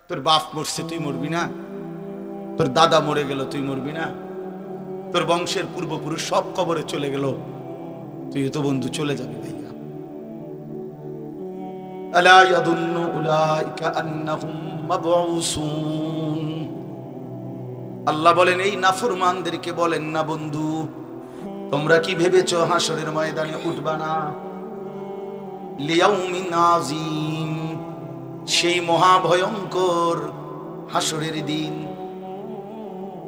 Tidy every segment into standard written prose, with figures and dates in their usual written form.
তোর বাপ মরছে তুই মরবি না? তোর দাদা মরে গেল তুই মরবি না? তোর বংশের পূর্বপুরুষ সব কবরে চলে গেল, তুই তো বন্ধু চলে যাবি ভাইয়া। আলা ইয়াদুন্নু উলাইকা আন্নাহুম মাবউসুন। আল্লাহ বলেন এই নাফরমানদেরকে বলেন না বন্ধু, তোমরা কি ভেবেছো হাসরের ময়দানে উঠবা না? লিয়াউমিন আযীম, সেই মহাভয়ঙ্কর হাসরের দিন।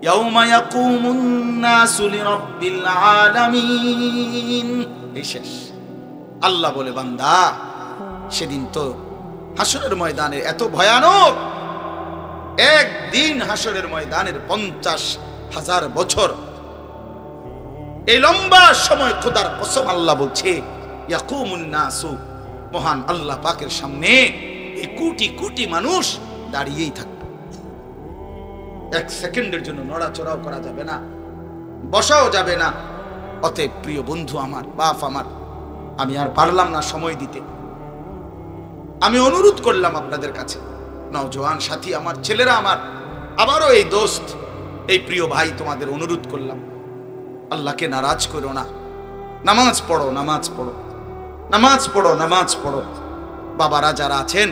ইয়াউমা ইয়াকুমুন নাসু লিরাব্বিল আলামিন। এই শেষ। আল্লাহ বলে বান্দা সেদিন তো হাসরের ময়দানের এত ভয়ানক, একদিন হাসরের ময়দানের 50,000 বছর, এই লম্বা সময় খোদার কসম আল্লাহ বলছে ইয়াকুমুন নাসু, মহান আল্লাহ পাকের সামনে এই কোটি কোটি মানুষ দাঁড়িয়েই থাকবে। এক সেকেন্ডের জন্য নড়াচড়াও করা যাবে না, বসাও যাবে না। অতএব প্রিয় বন্ধু আমার, বাপ আমার, আমি আর পারলাম না সময় দিতে। আমি অনুরোধ করলাম আপনাদের কাছে, নওজোয়ান সাথী আমার, ছেলেরা আমার, আবারও এই দোস্ত, এই প্রিয় ভাই, তোমাদের অনুরোধ করলাম, আল্লাহকে নারাজ করো না। নামাজ পড়ো, নামাজ পড়ো, নামাজ পড়ো, নামাজ পড়ো। বাবারা যারা আছেন,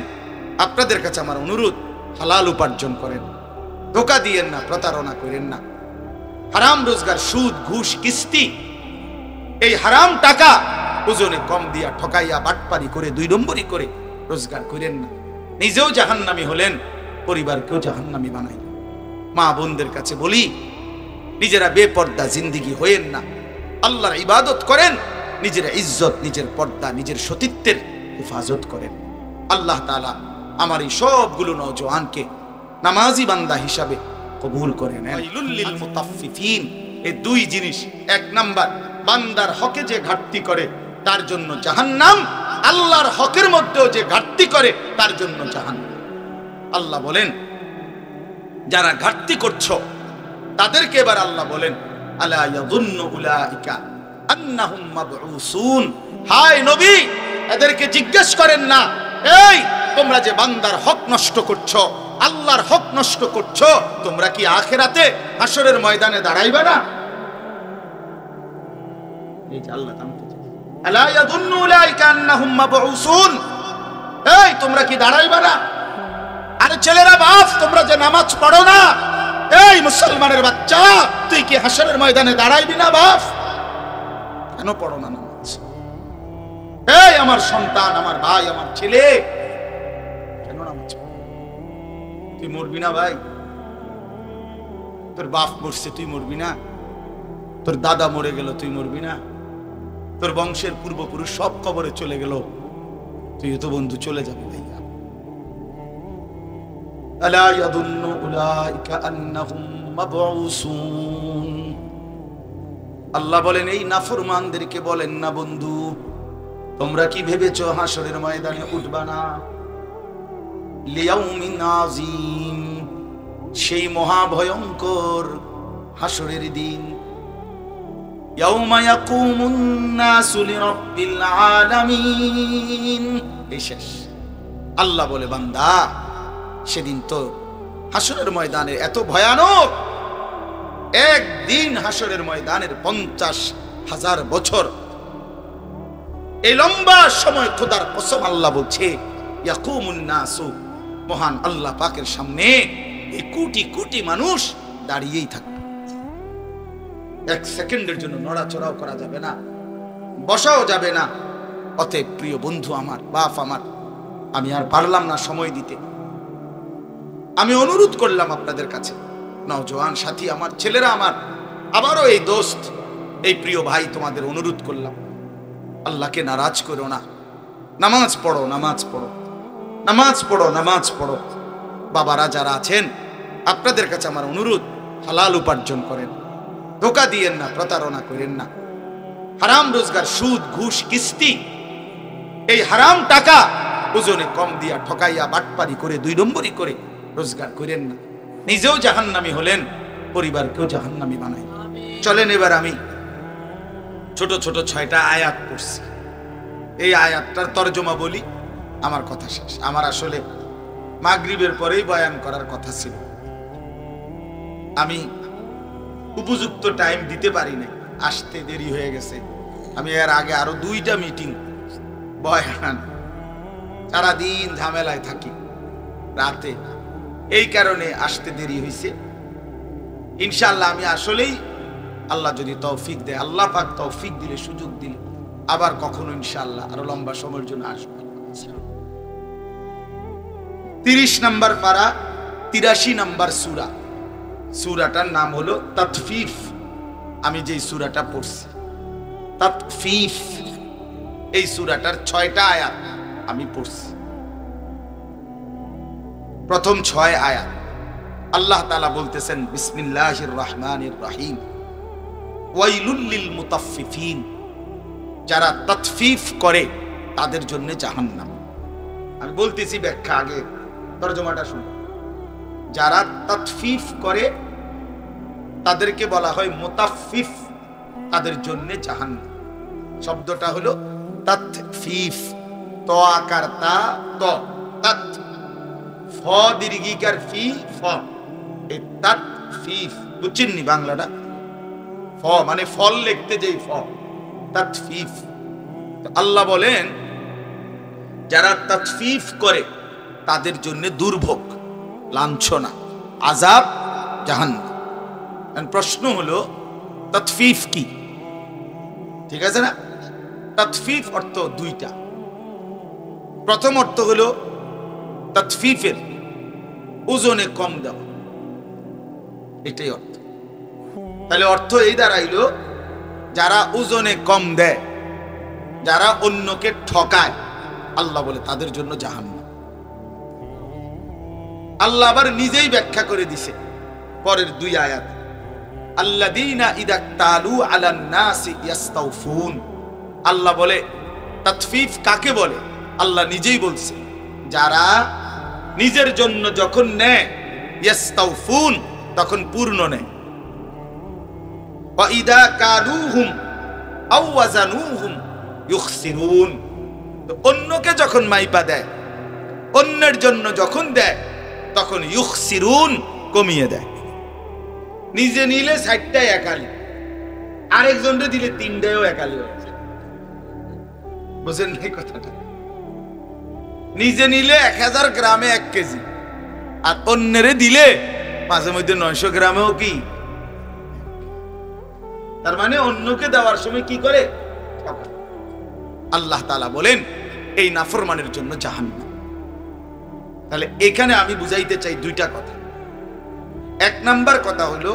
আপনাদের কাছে আমার অনুরোধ, হালাল উপার্জন করেন, ধোঁকা দিয়েন না, প্রতারণা করেন না। হারাম রোজগার, সুদ, ঘুষ, কিস্তি, এই হারাম টাকা ওজনে কম দিয়া ঠকাইয়া বাটপারি করে 2 নম্বরই করে রোজগার করেন না। নিজেও জাহান্নামী হলেন, পরিবারকেও জাহান্নামী বানাইলেন। মা বোনদের কাছে বলি, নিজেরা বেপর্দা জিন্দিগি হয়েন না, আল্লাহর ইবাদত করেন, নিজের ইজ্জত, নিজের পর্দা, নিজের সতীত্বের হেফাজত করেন। আল্লাহ তাআলা আমার এই সবগুলো নওজোয়ানকে নামাজি বান্দা হিসাবে কবুল করে নেন। ওয়াইলুল লিল মুতাফফিফিন, এই 2 জিনিস। 1 নাম্বার, বান্দার হকে যে ঘাটতি করে তার জন্য জাহান্নাম, আল্লাহর হকের মধ্যেও যে ঘাটতি করে তার জন্য জাহান্নাম। আল্লাহ বলেন যারা ঘাটতি করছো তাদেরকে এবার আল্লাহ বলেন আলা ইয়াযুন্নু উলাইকা আন্নাহুম মাবউসুন। হায় নবী, এদেরকে জিজ্ঞেস করেন না, এই তোমরা যে বান্দার হক নষ্ট করছো, আল্লাহর হক নষ্ট করছো, তোমরা কি আখিরাতে হাসরের ময়দানে দাঁড়াইবে না? এই যে আল্লাহ আলা ইয়াযুন্নু উলাইকা আন্নাহুম মাবউসুন, এই তোমরা কি দাঁড়াইবে না? আরে ছেলেরা, বাপ, তোমরা যে নামাজ পড়ো না, এই মুসলমানের বাচ্চা, তুই কি হাসরের ময়দানে দাঁড়াইবি না? বাপ, কেন পড়ো না নামাজ? এই আমার সন্তান, আমার ভাই, আমার ছেলে, কেন নামাজ পড়ো? তুই মরবি না ভাই? তোর বাপ মরছে তুই মরবি না? তোর দাদা মরে গেল তুই মরবি না? তোর বংশের পূর্বপুরুষ সব কবরে চলে গেল, তুই তো বন্ধু চলে যাবি ভাইয়া। আলা ইয়াদুন্নু উলাইকা আন্নাহুম মাবউসুন। আল্লাহ বলেন এই নাফরমানদেরকে বলেন না বন্ধু, তোমরা কি ভেবেছো হাসরের ময়দানে উঠবা না? লিয়াউমিন আযীম, সেই মহাভয়ঙ্কর হাসরের দিন। ইয়াউমা ইয়াকুমুন নাসু লিরাব্বিল আলামিন। এই শেষ। আল্লাহ বলে বান্দা সেদিন তো হাসরের ময়দানের এত ভয়ানক, একদিন হাসরের ময়দানের 50,000 বছর, এই লম্বা সময় খোদার কসম আল্লাহ বলছে ইয়াকুমুন নাসু, মহান আল্লাহ পাকের সামনে এই কোটি কোটি মানুষ দাঁড়িয়েই থাকবে। 1 সেকেন্ডের জন্য নড়াচড়াও করা যাবে না, বসাও যাবে না। অতএব প্রিয় বন্ধু আমার, বাপ আমার, আমি আর পারলাম না সময় দিতে। আমি অনুরোধ করলাম আপনাদের কাছে, নওজোয়ান সাথী আমার, ছেলেরা আমার, আবারও এই দোস্ত, এই প্রিয় ভাই, তোমাদের অনুরোধ করলাম, আল্লাহকে নারাজ করো না। নামাজ পড়ো, নামাজ পড়ো, নামাজ পড়ো, নামাজ পড়ো। বাবারা যারা আছেন, আপনাদের কাছে আমার অনুরোধ, হালাল উপার্জন করেন, ধোঁকা দিয়েন না, প্রতারণা করেন না। হারাম রোজগার, সুদ, ঘুষ, কিস্তি, এই হারাম টাকা ওজনে কম দিয়া ঠকাইয়া বাটপারি করে 2 নম্বরই করে রোজগার করেন না। নিজেও জাহান্নামী হলেন, পরিবারকেও জাহান্নামী বানাইলেন। চলেন এবার আমি ছোট ছোট 6টা আয়াত পড়ছি, এই আয়াতটার তরজমা বলি, আমার কথা শেষ। আমার আসলে মাগরিবের পরেই বয়ান করার কথা ছিল, আমি উপযুক্ত টাইম দিতে পারি না, আসতে দেরি হয়ে গেছে। আমি এর আগে আরো 2টা মিটিং বয়ান, সারাদিন ঝামেলায় থাকি রাতে, এই কারণে আসতে দেরি হয়েছে। ইনশাআল্লাহ আমি আসলেই আল্লাহ যদি তৌফিক দেয়, আল্লাহ পাক তৌফিক দিলে, সুযোগ দিলে আবার কখনো ইনশাআল্লাহ আরো লম্বা সময়ের জন্য আসবো। 30 নম্বর পারা, 83 নম্বর সূরা। সূরাটার নাম হলো তাতফিফ। আমি যেই সূরাটা পড়ছি তাতফিফ, এই সূরাটার 6টা আয়াত আমি পড়ছি। প্রথম 6 আয়াত আল্লাহ তাআলা বলতেছেন, বিসমিল্লাহির রহমানির রহিম, ওয়াইলুল লিল মুতাফফিফিন, যারা তাতফিফ করে তাদের জন্য জাহান্নাম। আমি বলতেছি ব্যাখ্যা, আগে তরজমাটা শুনুন। যারা তাতফিফ করে তাদেরকে বলা হয় মুতাফফিফ, তাদের জন্য জাহান্নাম। শব্দটা হলো তাতফিফ, ত আকার তা, ত, তাত, ফ দীর্ঘিকার ফি, ফ, এই তাতফিফ। বুঝছেন নি বাংলাটা? ফ মানে ফল লিখতে যেই ফ, তাতফিফ। আল্লাহ বলেন যারা তাতফিফ করে তাদের জন্য দুর্ভোগ, লাঞ্ছনা, আযাব, জাহান্নাম। প্রশ্ন হলো তাতফিফ কি? ঠিক আছে না? তাতফিফ অর্থ 2টা। প্রথম অর্থ হলো তাতফিফের ওজনে কম দেওয়া, এটাই অর্থ। তাহলে অর্থ এই দাঁড়াইলো, যারা ওজনে কম দেয়, যারা অন্যকে ঠকায়, আল্লাহ বলে তাদের জন্য জাহান্নাম। আল্লাহ আবার নিজেই ব্যাখ্যা করে দিছে পরের 2 আয়াত, আল্লাযীনা ইযা তালু আলান নাসি ইস্তাউফুন। আল্লাহ বলে তাতফিফ কাকে বলে? আল্লাহ নিজেই বলছে, যারা নিজের জন্য যখন নেয় ইস্তাউফুন, তখন পূর্ণ নেয়। ওয়া ইযা কালুহুম আও ওয়াজানুহুম ইউখসিরুন, অন্যকে যখন মাইপা দেয়, অন্যের জন্য যখন দেয়, তখন ইউখসিরুন, কমিয়ে দেয়। নিজে নিলে 60টায় একালি, আরেকজনকে দিলে 3টায়ও একালি হয়ে যায়। বুঝেন নাই কথাটা? নিজে নিলে 1000 গ্রামে 1 কেজি, আর অন্যেরে দিলে মাঝে মধ্যে 900 গ্রামেও কি। তার মানে অন্যকে দেওয়ার সময় কি করে? আল্লাহ তাআলা বলেন এই নাফরমানের জন্য জাহান্নাম। তাহলে এখানে আমি বুঝাইতে চাই 2টা কথা। 1 নাম্বার কথা হলো,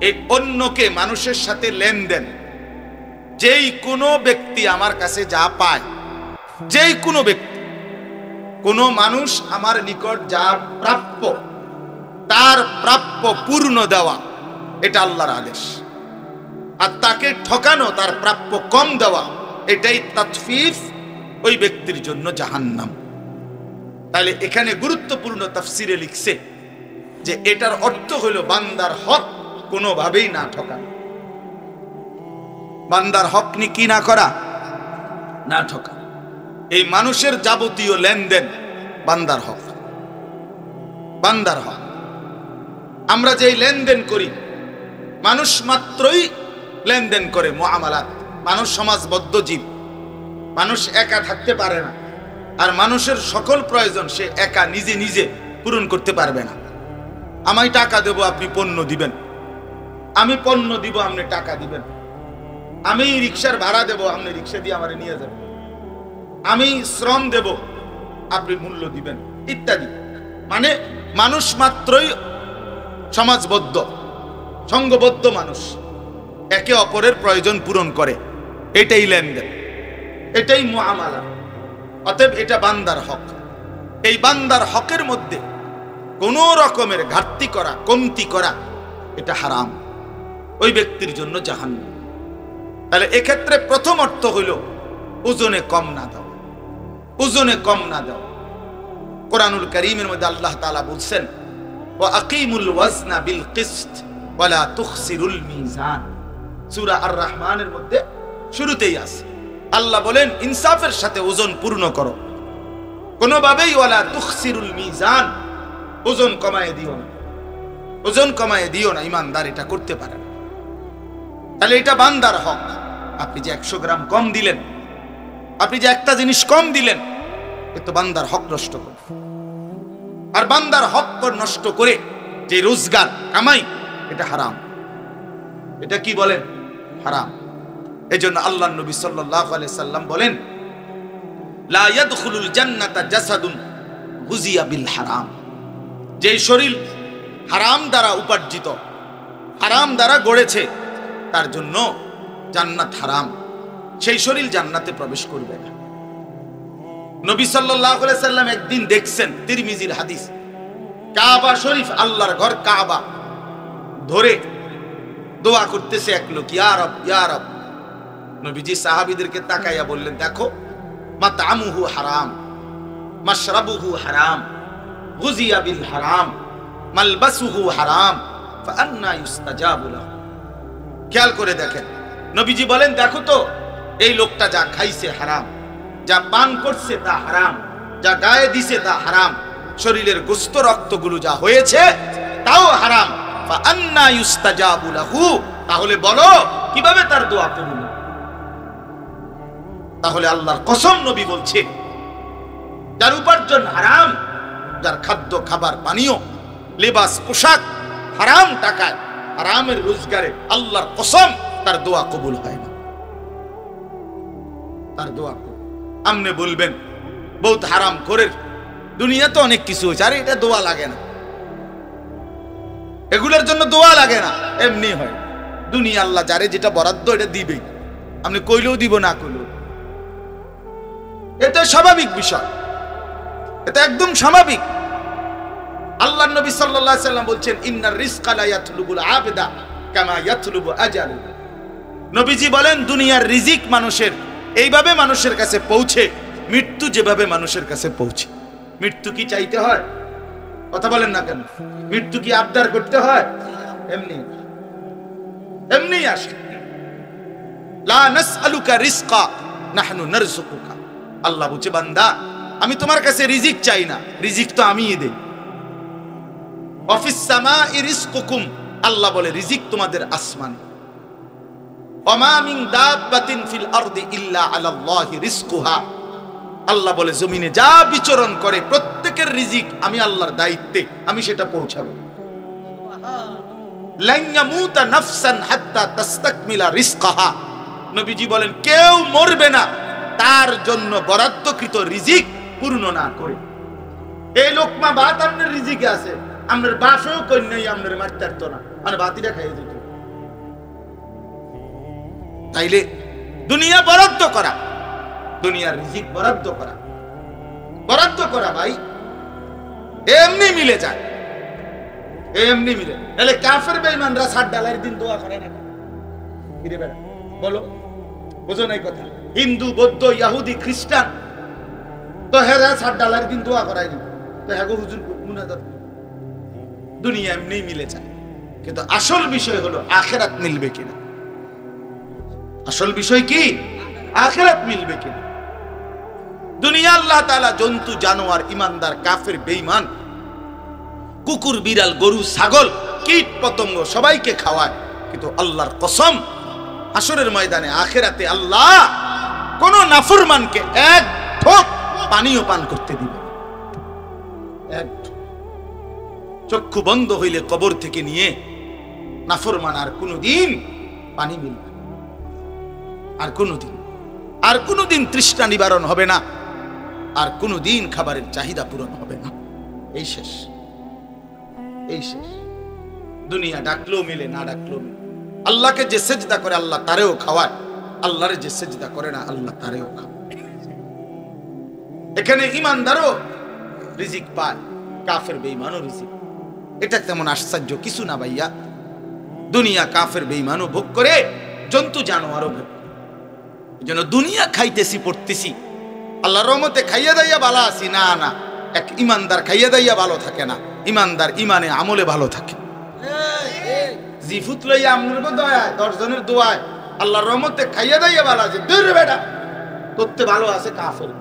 এই অন্যকে মানুষের সাথে লেনদেন, যেই কোনো ব্যক্তি আমার কাছে যা পায়, যেই কোনো ব্যক্তি, কোনো মানুষ আমার নিকট যা প্রাপ্য, তার প্রাপ্য পূর্ণ দেওয়া, এটা আল্লাহর আদেশ। আর তাকে ঠকানো, তার প্রাপ্য কম দেওয়া, এটাই তাতফিফ, ওই ব্যক্তির জন্য জাহান্নাম। তাহলে এখানে গুরুত্বপূর্ণ তাফসিরে লিখছে যে এটার অর্থ হলো বান্দার হক কোনোভাবেই না ঠকানো, বান্দার হক কি না করা, না ঠকা। এই মানুষের যাবতীয় লেনদেন বান্দার হক, বান্দার হক। আমরা যেই লেনদেন করি, মানুষ মাত্রই লেনদেন করে, মুআমালাত। মানুষ সমাজবদ্ধ জীব, মানুষ একা থাকতে পারে না, আর মানুষের সকল প্রয়োজন সে একা নিজে নিজে পূরণ করতে পারবে না। আমি টাকা দেব, আপনি পণ্য দিবেন, আমি পণ্য দিব, আপনি টাকা দিবেন, আমি রিকশার ভাড়া দেব, আপনি রিকশা দিয়ে আমারে নিয়ে যাবেন, আমি শ্রম দেব, আপনি মূল্য দিবেন, ইত্যাদি। মানে মানুষ মাত্রই সমাজবদ্ধ, সঙ্গবদ্ধ মানুষ, একে অপরের প্রয়োজন পূরণ করে, এটাই লেনদেন, এটাই মুআমালা। অতএব এটা বান্দার হক। এই বান্দার হকের মধ্যে কোনো রকমের ঘাটতি করা, কমতি করা, এটা হারাম, ওই ব্যক্তির জন্য জাহান্নাম। তাহলে এক্ষেত্রে প্রথম অর্থ হইল ওজনে কম না দাও, ওজনে কম না দাও। কোরআনুল কারীমের মধ্যে আল্লাহ তাআলা বলছেন, ওয়া আকিমুল ওয়াজনা বিল কিসত ওয়া লা তুখসিরুল মিজান। সূরা আর রহমানের মধ্যে শুরুতেই আছে, আল্লাহ বলেন ইনসাফের সাথে ওজন পূর্ণ করো, কোনোভাবেই ওয়ালা তুখসিরুল মিজান, ওজন কমায় দিও না, ওজন কমায় দিও না। ইমানদার এটা করতে পারে না। তাহলে এটা বান্দার হক। আপনি যে 100 গ্রাম কম দিলেন, আপনি যে একটা জিনিস কম দিলেন, এ তো বান্দার হক নষ্ট করে। আর বান্দার হক নষ্ট করে যে রোজগার কামাই, এটা হারাম। এটা কি বলেন? হারাম। এজন্য আল্লাহর নবী সাল্লাল্লাহু আলাইহি সাল্লাম বলেন, লা ইয়াদখুলুল জান্নাতা জাসাদুন গুজিয়া বিল হারাম। যে শরীর হারাম দ্বারা উপার্জিত, হারাম দ্বারা গড়েছে, তার জন্য জান্নাত হারাম, সেই শরীর জান্নাতে প্রবেশ করবে না। নবী সাল্লাল্লাহু আলাইহি সাল্লাম একদিন দেখছেন, তিরমিজির হাদিস, কাবা শরীফ, আল্লাহর ঘর কাবা ধরে দোয়া করতেছে এক লোক, ইয়া রব ইয়া রব। নবীজি সাহাবীদেরকে তাকাইয়া বললেন, দেখো, মাতআমুহু হারাম, মাশরাবুহু হারাম, গুজিয়া বিল হারাম, মালবাসুহু হারাম, ফাআন্না ইউস্তাজাবু লাহু। খেয়াল করে দেখেন, নবীজি বলেন, দেখো তো, এই লোকটা যা খাইছে হারাম, যা পান করছে তা হারাম, যা গায়ে দিছে তা হারাম, শরীরের গোশত রক্তগুলো যা হয়েছে তাও হারাম। ফাআন্না ইউস্তাজাবু লাহু, তাহলে বলো কিভাবে তার দোয়া কবুল? তাহলে আল্লাহর কসম, নবী বলছে, যার উপার্জন হারাম, যার খাদ্য খাবার পানীয় লেবাস পোশাক হারাম টাকায়, হারামের রোজগারে, আল্লাহর কসম তার দোয়া কবুল হয় না। তার দোয়া কবুল। আমনে বলবেন বহুত হারাম করে দুনিয়া তো অনেক কিছু হয়েছে, আরে এটা দোয়া লাগে না, এগুলোর জন্য দোয়া লাগে না, এমনি হয়। দুনিয়া আল্লাহ যারে যেটা বরাদ্দ এটা দিবে, আপনি কইলেও দিব, না কইলেও। এটা স্বাভাবিক বিষয়, এটা একদম স্বাভাবিক। আল্লাহর নবী সাল্লাল্লাহু আলাইহি সাল্লাম বলছেন, ইন্নার রিজকা লা ইয়াতলুবুল আবদা কামা ইয়াতলুবু আজালু। নবীজি বলেন, দুনিয়ার রিজিক মানুষের এইভাবে মানুষের কাছে পৌঁছে, মৃত্যু যেভাবে মানুষের কাছে পৌঁছে। মৃত্যু কি চাইতে হয়? কথা বলেন না কেন? মৃত্যু কি আবদার করতে হয়? এমনি এমনি আসে। লা নাসআলুকা রিজকা নাহনু নারযুকুকা। আল্লাহ বলছে, বান্দা, আমি তোমার কাছে রিজিক চাই না, রিজিক তো আমিই দেই। অফিস সামাই রিজকুকুম, আল্লাহ বলে রিজিক তোমাদের আসমান। ওমা মিন দাব্বাতিন ফিল আরদি ইল্লা আলাল্লাহি রিজকুহা, আল্লাহ বলে জমিনে যা বিচরণ করে প্রত্যেকের রিজিক আমি আল্লাহর দায়িত্বে, আমি সেটা পৌঁছাবো। লান ইয়ামুতা নাফসান হাত্তা তাস্তাকমিলা রিজকাহা, নবীজি বলেন, কেউ মরবে না তার জন্য বরাদ্দকৃত রিজিক পূর্ণ না করে। এই লোকমা ভাত আপনার রিজিকে আছে, আপনার বাসও কই নাই, আপনার মারতে পারতো না, আর বাতিটা খাইয়ে দিত। তাইলে দুনিয়া বরাদ্দ করা, দুনিয়ার রিজিক বরাদ্দ করা, বরাদ্দ করা ভাই এমনি মিলে যায়, এমনি মিলে। তাহলে কাফের বেঈমানরা 60 ডালার দিন দোয়া করে না? কিরে বেটা বলো, বুঝো নাই কথা? হিন্দু, বৌদ্ধ, ইহুদি, খ্রিস্টান তো হেরা 60 ডালার দিন দোয়া করায়নি, তো হ্যাঁ হুজুর মুনাজাত। দুনিয়া এমনি মিলে যায়, কিন্তু আসল বিষয় হলো আখিরাত মিলবে কিনা। আসল বিষয় কি? আখিরাত মিলবে কিনা। দুনিয়া আল্লাহ তাআলা জন্তু, জানোয়ার, ইমানদার, কাফের, বেঈমান, কুকুর, বিড়াল, গরু, ছাগল, কীট পতঙ্গ সবাইকে খাওয়ায়, কিন্তু আল্লাহর কসম, হাসরের ময়দানে আখিরাতে আল্লাহ কোন নাফরমানকে এক ঢোক পানিও পান করতে দিবে না। এক চক্ষু বন্ধ হইলে কবর থেকে নিয়ে নাফরমান আর কোনদিন পানি মিলবে না, আর কোনদিন তৃষ্ণা নিবারণ হবে না, আর কোনদিন খাবারের চাহিদা পূরণ হবে না। এই শেষ, এই শেষ। দুনিয়া ডাকলেও মিলে, না ডাকলেও মিলে। আল্লাহকে যে সেজদা করে আল্লাহ তারেও খাওয়ায়, আল্লাহরে যে সেজদা করে না আল্লাহ তারেও খাওয়ায়। এখানে ইমানদারও রিজিক পায়, কাফের বেঈমানও রিজিক। এটা তেমন আশ্চর্য কিছু না ভাইয়া। দুনিয়া কাফের বেঈমানও ভোগ করে, জন্তু জানোয়ারও ভোগ করে। এজন্য দুনিয়া খাইতেছি, পড়তেছি, আল্লাহর রহমতে খাইয়া দাইয়া ভালো আছি, না না, এক ইমানদার খাইয়া দাইয়া ভালো থাকে না। ইমানদার ইমানে আমলে ভালো থাকে। জিফুত লইয়া আমনের দয়া, 10 জনের দোয়ায় আল্লাহর রহমতে খাইয়া দাইয়া ভালো আছে। দূর বেটা, তোরতে ভালো আছে কাফের।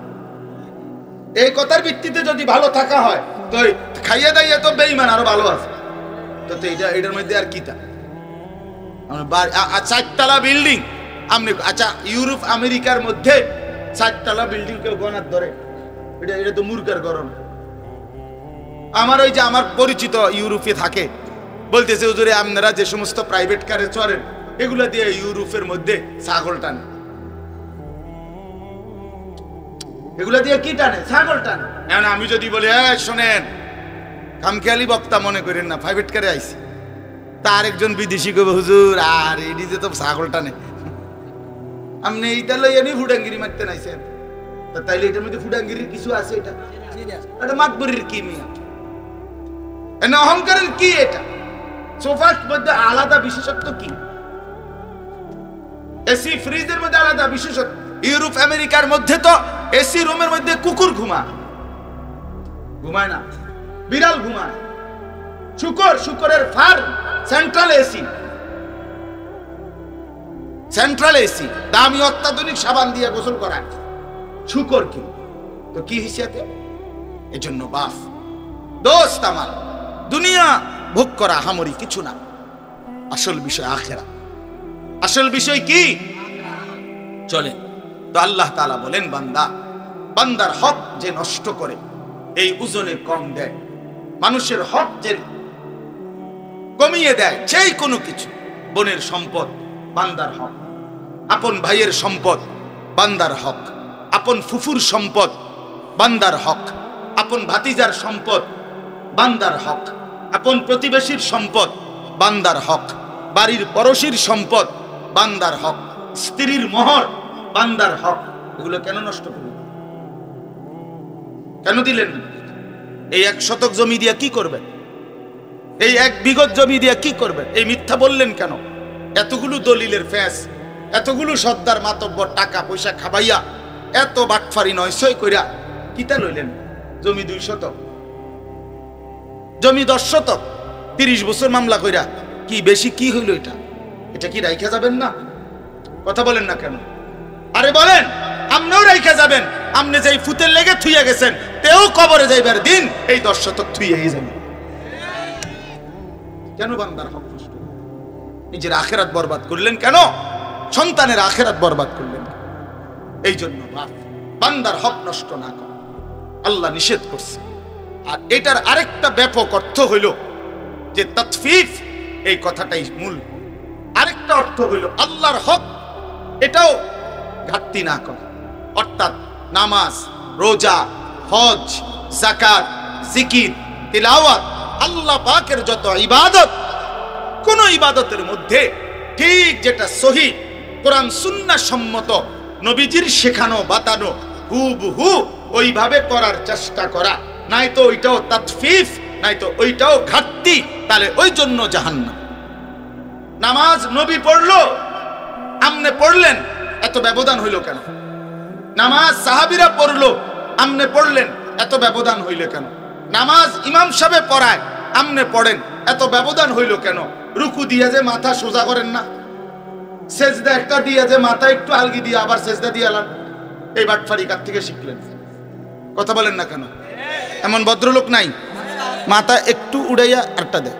এই কথার ভিত্তিতে যদি ভালো থাকা হয় তো খাইয়া দাইয়া তো বেঈমান আরো ভালো আছে। তো এটার মধ্যে আর কি তা 4 বিল্ডিং আপনি আচ্ছা ইউরোপ আমেরিকার মধ্যে 4 বিল্ডিং কেউ গণার ধরে? এটা তো মূর্খের গরম। আমার ওই যে আমার পরিচিত ইউরোপে থাকে বলতেছে হুজুরে আপনারা যে সমস্ত প্রাইভেট কারে চড়েন এগুলা দিয়ে ইউরোপের মধ্যে ছাগল টানে। এগুলা দিয়ে কি টানে? ছাগল টানে। এখন আমি যদি বলি শোনেন খামখেয়ালি বক্তা মনে করেন না, প্রাইভেট কারে আইছি, তা আরেকজন বিদেশি কবে হুজুর আর এদিকে তো ছাগল টানে, আপনি এইটা লইয়া নি ফুডাঙ্গিরি মারতে নাইছেন, তাইলে এটার মধ্যে ফুডাঙ্গিরির কিছু আছে? এটা মাতবরির কি মিয়া, অহংকারের কি? এটা সোফার মধ্যে আলাদা বিশেষত্ব কি? এসি ফ্রিজের মধ্যে আলাদা বিশেষত্ব। ইউরোপ আমেরিকার মধ্যে তো এসি রুমের মধ্যে কুকুর ঘুমায় না, বিড়াল ঘুমায়, শুকরের ফার্ম, সেন্ট্রাল এসি, দামি অত্যাধুনিক সাবান দিয়ে গোসল করায় শুকর কি? তো কি হিসেবে? এজন্য বাপ দোস্ত আমার, দুনিয়া ভোগ করা হামরি কিছু না, আসল বিষয় আখিরাত। আসল বিষয় কি? চলেন তো আল্লাহ তাআলা বলেন বান্দার হক যে নষ্ট করে এই ওজনে কম দেয়, মানুষের হক যে কমিয়ে দেয়, যেই কোনো কিছু, বোনের সম্পদ বান্দার হক, আপন ভাইয়ের সম্পদ বান্দার হক, আপন ফুফুর সম্পদ বান্দার হক, আপন ভাতিজার সম্পদ বান্দার হক, আপন প্রতিবেশীর সম্পদ বান্দার হক, বাড়ির পড়শির সম্পদ বান্দার হক, স্ত্রীর মোহর বান্দার হক। এগুলো কেন নষ্ট করলেন? কেন দিলেন? এই 1 শতক জমি দিয়ে কি করবেন? এই 1 বিঘত জমি দিয়ে কি করবেন? এই মিথ্যা বললেন কেন? এতগুলো দলিলের ফ্যাস, এতগুলো সর্দার মাতব্বর টাকা পয়সা খাবাইয়া, এত বাটফারি নয়সই কইরা কিতা লইলেন? জমি 2 শতক, জমি 10 শতক, 30 বছর মামলা কইরা কি বেশি কি হইল? এটা কি রাইখা যাবেন না? কথা বলেন না কেন? আরে বলেন, আপনিও রাইখা যাবেন। আপনি যেই ফুতের লেগে থুইয়া গেছেন তেও কবরে যাইবার দিন এই 10 শতক থুইয়াই যাবেন। কেন বান্দার হক নষ্ট? নিজের আখিরাত বরবাদ করলেন কেন? সন্তানের আখিরাত বরবাদ করলেন। এই জন্য বান্দার হক নষ্ট না করা আল্লাহ নিষেধ করছে। আর এটার আরেকটা ব্যাপক অর্থ হইল যে তাতফিফ, এই কথাটাই মূল। আরেকটা অর্থ হইল আল্লাহর হক এটাও ঘাটতি না করা, অর্থাৎ নামাজ, রোজা, হজ, যাকাত, জিকির, তিলাওয়াত, আল্লাহ পাকের যত ইবাদত, কোন ইবাদতের মধ্যে ঠিক যেটা সহি কোরআন সুন্নাহ সম্মত নবীজির শেখানো বাতানো হুবহু ওইভাবে করার চেষ্টা করা, নাই তো ওইটাও তাতফিফ, নাই তো ওইটাও ঘাটতি, তাহলে ওই জন্য জাহান্নাম। নামাজ নবী পড়লো, আমনে পড়লেন, এত ব্যবধান হইল কেন? নামাজ সাহাবীরা পড়লো, আমনে পড়লেন, এত ব্যবধান হইল কেন? নামাজ ইমাম সাহেব পড়ায়, আমনে পড়েন, এত ব্যবধান হইল কেন? রুকু দিয়ে যে মাথা সোজা করেন না, সেজদা একটা দিয়ে যে মাথা একটু আলগি দিয়ে আবার সেজদা দিয়ে আলান, এই বাটফারি কার থেকে শিখলেন? কথা বলেন না কেন? এমন ভদ্রলোক নাই মাথা একটু উড়াইয়া আরটা দেয়,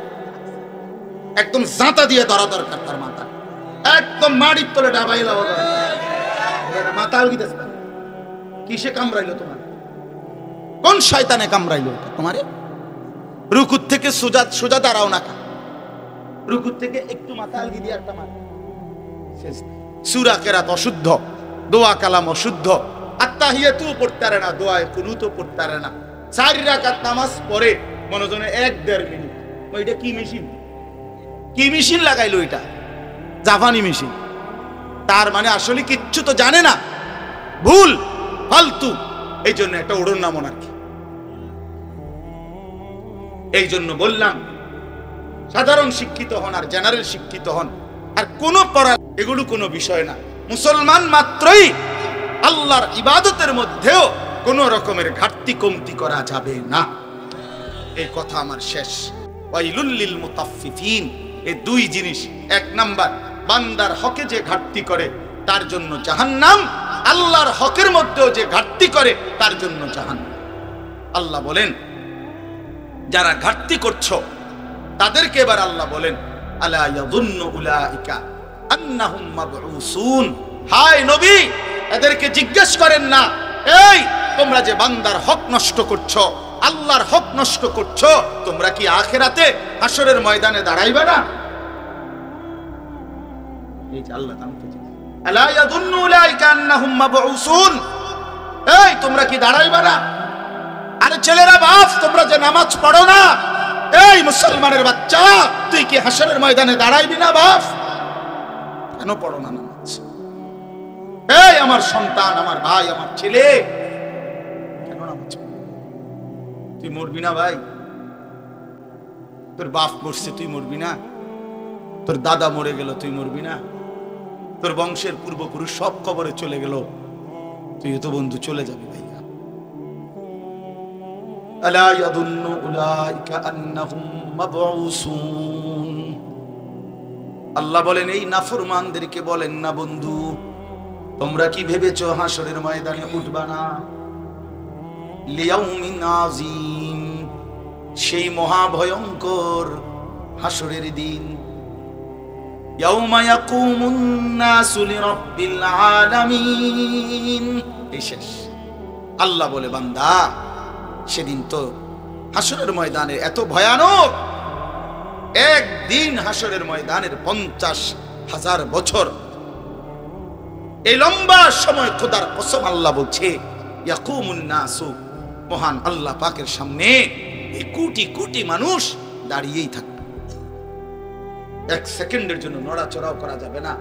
একদম জাঁতা দিয়ে ধরা দরকার তার মাথা, একদম মাটির তলে ডাবাইলা মাথা আলগিতেছে। কিসে কামড়াইলো তোমার? কোন শয়তানে কামড়াইলো তোমারে? রুকুর থেকে সোজা দাঁড়াও না, রুকুর থেকে একটু মাথা আলগি দিয়ে একটা মাথা। সূরা কেরাত অশুদ্ধ, দোয়া কালাম অশুদ্ধ, আত্তাহিয়াতু পড়তে পারে না, দোয়ায়ে কুনুতও পড়তে পারে না। 4 রাকাত নামাজ পড়ে মনোজনে 1-1.5 মিনিট। ওইটা কি মেশিন? কি মেশিন লাগাইলো? এটা জাপানি মেশিন। তার মানে আসলে কিচ্ছু তো জানে না, ভুল ফালতু। এই জন্য একটা ওড়ন নাম আর কি। এই জন্য বললাম সাধারণ শিক্ষিত হন আর জেনারেল শিক্ষিত হন আর কোন পড়া, এগুলো কোনো বিষয় না। মুসলমান মাত্রই আল্লাহর ইবাদতের মধ্যেও কোন রকমের ঘাটতি কমতি করা যাবে না। এই কথা আমার শেষ। ওয়াইলুল লিল মুতাফফিফিন, এই 2 জিনিস। 1 নাম্বার, বান্দার হকে যে ঘাটতি করে তার জন্য জাহান্নাম, আল্লাহর হকের মধ্যেও যে ঘাটতি করে তার জন্য জাহান্নাম। আল্লাহ বলেন যারা ঘাটতি করছো তাদেরকে এবার আল্লাহ বলেন আলা ইয়াযুন্নু উলাইকা আন্নাহুম মাবউসুন। হায় নবী, এদেরকে জিজ্ঞেস করেন না, এই তোমরা যে বান্দার হক নষ্ট করছো, আল্লাহর হক নষ্ট করছো, তোমরা কি আখিরাতে হাসরের ময়দানে দাঁড়াইবে না? এই যে আল্লাহ তাআলা আলা ইয়াযুন্নু উলাইকা আন্নাহুম মাবউসুন, এই তোমরা কি দাঁড়াইবে না? আরে ছেলেরা, বাপ, তোমরা যে নামাজ পড়ো না, এই মুসলমানের বাচ্চা, তুই কি হাসরের ময়দানে দাঁড়াইবি না বাপ? কেন পড়ো না নামাজ? এই আমার সন্তান, আমার ভাই, আমার ছেলে, কেন নামাজ পড়ো? তুই মরবি না ভাই? তোর বাপ মরছে, তুই মরবি না? তোর দাদা মরে গেল, তুই মরবি না? তোর বংশের পূর্বপুরুষ সব কবরে চলে গেল, তুই তো বন্ধু চলে যাবি ভাইয়া। আলা ইয়াযুন্নু উলাইকা আন্নাহুম মাবউসুন। আল্লাহ বলেন এই নাফরমানদেরকে বলেন না, বন্ধু তোমরা কি ভেবেছো হাসরের ময়দানে উঠবা না? লিয়াউমিন আযীম, সেই মহা ভয়ঙ্কর হাসরের দিন। ইয়াউমা ইয়াকুমুন নাসু লিরাব্বিল আলামিন। এই শেষ। আল্লাহ বলে বান্দা, সেদিন তো হাসরের ময়দানের এত ভয়ানক, একদিন হাসরের ময়দানের 50,000 বছর, এই লম্বা সময় খোদার কসম আল্লাহ বলছে ইয়াকুমুন নাসু, মহান আল্লাহ পাকের সামনে এই কোটি কোটি মানুষ দাঁড়িয়েই থাকবে। এক সেকেন্ডের জন্য নড়াচড়াও করা যাবে না,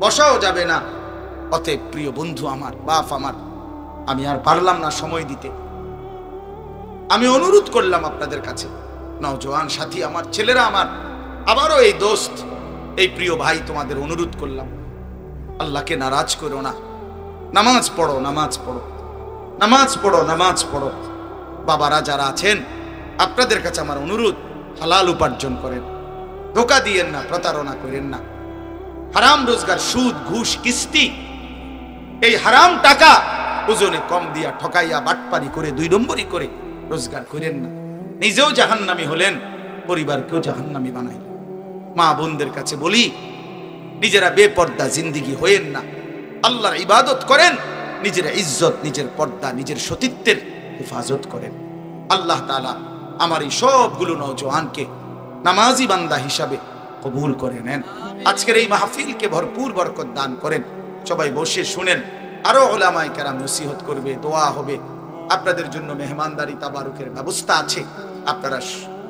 বসাও যাবে না। অতএব প্রিয় বন্ধু আমার, বাপ আমার, আমি আর পারলাম না সময় দিতে। আমি অনুরোধ করলাম আপনাদের কাছে, নওজোয়ান সাথী আমার, ছেলেরা আমার, আবারও এই দোস্ত, এই প্রিয় ভাই, তোমাদের অনুরোধ করলাম, আল্লাহকে নারাজ করো না। নামাজ পড়ো, নামাজ পড়ো, নামাজ পড়ো, নামাজ পড়ো। বাবারা যারা আছেন, আপনাদের কাছে আমার অনুরোধ, হালাল উপার্জন করেন, ধোঁকা দিয়েন না, প্রতারণা করেন না। হারাম রোজগার, সুদ, ঘুষ, কিস্তি, এই হারাম টাকা ওজনে কম দিয়া ঠকাইয়া বাটপারি করে 2 নম্বরই করে রোজগার করেন না। নিজেও জাহান্নামী হলেন, পরিবারকেও জাহান্নামী বানাইলেন। মা বোনদের কাছে বলি, নিজেরা বেপর্দা জিন্দিগি হয়েন না, আল্লাহর ইবাদত করেন, নিজের ইজ্জত, নিজের পর্দা, নিজের সতীত্বের হেফাজত করেন। আল্লাহ তাআলা আমার এই সবগুলো নওজোয়ানকে নামাজি বান্দা হিসাবে কবুল করে নেন। আজকের এই মাহফিলকে ভরপুর বরকত দান করেন। সবাই বসে শুনেন, আরো উলামায়ে কেরাম নসিহত করবে, দোয়া হবে। আপনাদের জন্য মেহমানদারি তাবারুকের ব্যবস্থা আছে, আপনারা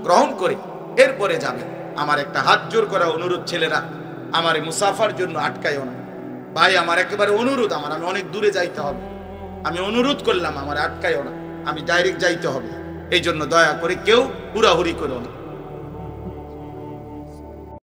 গ্রহণ করে এরপরে যাবেন। আমার একটা হাত জোর করা অনুরোধ, ছেলেরা আমার এই মুসাফার জন্য আটকায়ও না ভাই, আমার একেবারে অনুরোধ, আমি অনেক দূরে যাইতে হবে, আমি অনুরোধ করলাম, আমার আটকায়ও না, আমি ডাইরেক্ট যাইতে হবে। এই জন্য দয়া করে কেউ হুড়াহুড়ি করো না।